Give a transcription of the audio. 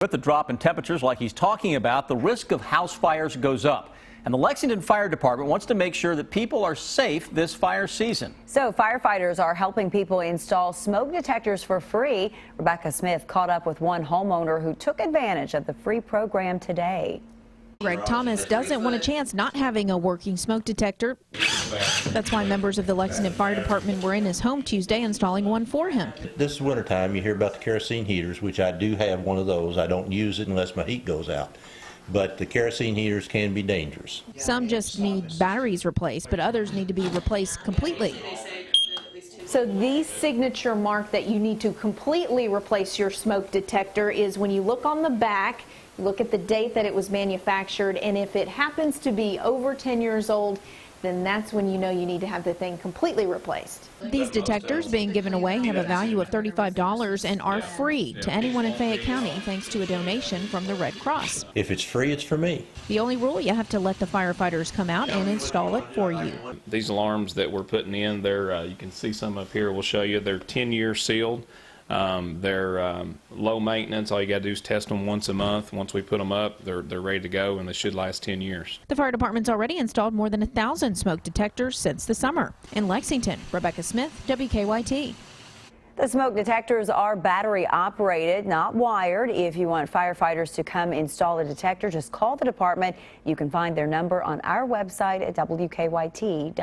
With the drop in temperatures like he's talking about, the risk of house fires goes up. And the Lexington Fire Department wants to make sure that people are safe this fire season. So firefighters are helping people install smoke detectors for free. Rebecca Smith caught up with one homeowner who took advantage of the free program today. Greg Thomas doesn't want a chance not having a working smoke detector. That's why members of the Lexington Fire Department were in his home Tuesday installing one for him. This wintertime, you hear about the kerosene heaters, which I do have one of those. I don't use it unless my heat goes out. But the kerosene heaters can be dangerous. Some just need batteries replaced, but others need to be replaced completely. So the signature mark that you need to completely replace your smoke detector is when you look on the back, look at the date that it was manufactured, and if it happens to be over 10 years old, then that's when you know you need to have the thing completely replaced. These detectors being given away have a value of $35 and are free to anyone in Fayette County thanks to a donation from the Red Cross. If it's free, it's for me. The only rule, you have to let the firefighters come out and install it for you. These alarms that we're putting in, they're you can see some up here. We'll show you. They're 10-year sealed. They're low maintenance. All you got to do is test them once a month. Once we put them up, they're ready to go, and they should last 10 years. The fire department's already installed more than 1,000 smoke detectors since the summer. In Lexington, Rebecca Smith, WKYT. The smoke detectors are battery operated, not wired. If you want firefighters to come install a detector, just call the department. You can find their number on our website at WKYT.com.